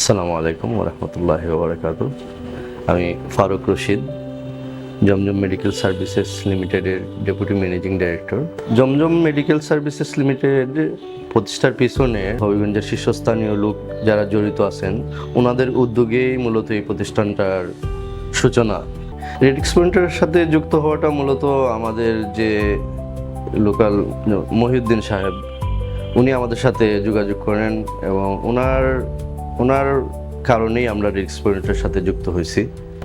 আসসালামু আলাইকুম ওরহমতুল্লাহি ওবরাকাতুহু। আমি ফারুক রশিদ, জমজম মেডিকেল সার্ভিসেস লিমিটেডের ডেপুটি ম্যানেজিং ডাইরেক্টর। জমজম মেডিকেল সার্ভিসেস লিমিটেড প্রতিষ্ঠার পিছনে হবিগঞ্জের শীর্ষস্থানীয় লোক যারা জড়িত আছেন, ওনাদের উদ্যোগেই মূলত এই প্রতিষ্ঠানটার সূচনা। রেড এক্সপেরিমেন্টের সাথে যুক্ত হওয়াটা মূলত আমাদের যে লোকাল মহিউদ্দিন সাহেব, উনি আমাদের সাথে যোগাযোগ করেন এবং ওনার কারণেই আমরা রেড এক্সপেরিমেন্টের সাথে যুক্ত হয়েছি।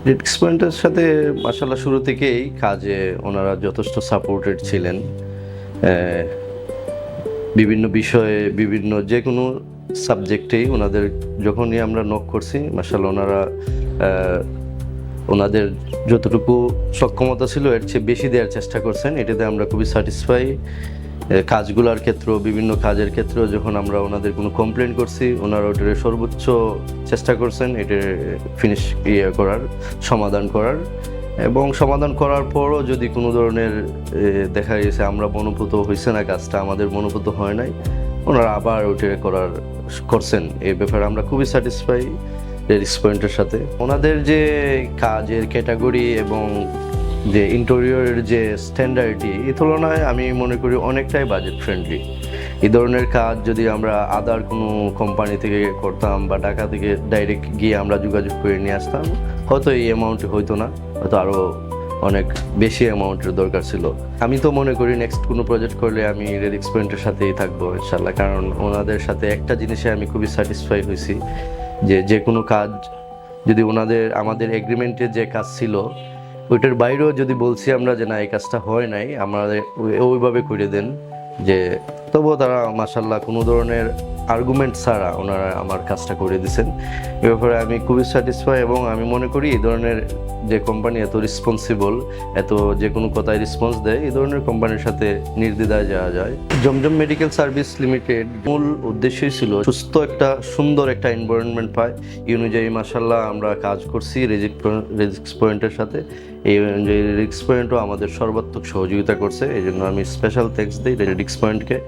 রেড এক্সপেরিমেন্টের সাথে মাশাআল্লাহ শুরু থেকেই কাজে ওনারা যথেষ্ট সাপোর্টেড ছিলেন। বিভিন্ন বিষয়ে বিভিন্ন যে কোনো সাবজেক্টেই ওনাদের যখনই আমরা নক করছি, মাশাআল্লাহ ওনাদের যতটুকু সক্ষমতা ছিল এর চেয়ে বেশি দেওয়ার চেষ্টা করছেন। এটাতে আমরা খুবই স্যাটিসফাই। কাজগুলোর ক্ষেত্রেও, বিভিন্ন কাজের ক্ষেত্রেও যখন আমরা ওনাদের কোনো কমপ্লেন করছি, ওনারা ওটার সর্বোচ্চ চেষ্টা করছেন এটার ফিনিশ করার, সমাধান করার। এবং সমাধান করার পরও যদি কোনো ধরনের দেখা গেছে আমরা মনোভূত হয়েছে না, কাজটা আমাদের মনোভূত হয় নাই, ওনারা আবার ওটা করছেন। এই ব্যাপারে আমরা খুবই স্যাটিসফাই রেড এক্সপেরিমেন্টের সাথে। ওনাদের যে কাজের ক্যাটাগরি এবং যে ইন্টেরিয়রের যে স্ট্যান্ডার্ডটি, এই তুলনায় আমি মনে করি অনেকটাই বাজেট ফ্রেন্ডলি। এই ধরনের কাজ যদি আমরা আদার কোনো কোম্পানি থেকে করতাম বা ঢাকা থেকে ডাইরেক্ট গিয়ে আমরা যোগাযোগ করে নিয়ে আসতাম, হয়তো এই অ্যামাউন্টে হইতো না, হয়তো আরও অনেক বেশি অ্যামাউন্টের দরকার ছিল। আমি তো মনে করি নেক্সট কোনো প্রজেক্ট করলে আমি রেড এক্সপেরিমেন্টের সাথেই থাকবো ইনশাল্লাহ, কারণ ওনাদের সাথে একটা জিনিসে আমি খুবই স্যাটিসফাই হয়েছি, যে কোনো কাজ যদি আমাদের এগ্রিমেন্টে যে কাজ ছিল ওইটার বাইরেও যদি বলছি আমরা যে না এই কাজটা হয় নাই, আমাদের ওইভাবে করে দেন, যে তবুও তারা মাশাআল্লাহ কোনো ধরনের আর্গুমেন্ট ছাড়া ওনারা আমার কাজটা করে দিয়েছেন। এ ব্যাপারে আমি খুবই স্যাটিসফাই এবং আমি মনে করি এই ধরনের যে কোম্পানি এত রেসপন্সিবল, এত যে কোনো কথায় রেসপন্স দেয়, এই ধরনের কোম্পানির সাথে নির্দ্বিধায় যাওয়া যায়। জমজম মেডিকেল সার্ভিস লিমিটেড মূল উদ্দেশ্যই ছিল সুস্থ একটা সুন্দর একটা এনভায়রনমেন্ট পায়। এই অনুযায়ী মাশাআল্লাহ আমরা কাজ করছি রেড এক্সপেরিমেন্টের সাথে। এই অনুযায়ী রেড এক্সপেরিমেন্টও আমাদের সর্বাত্মক সহযোগিতা করছে। এই জন্য আমি স্পেশাল থ্যাঙ্কস দিই রেড এক্সপেরিমেন্টকে।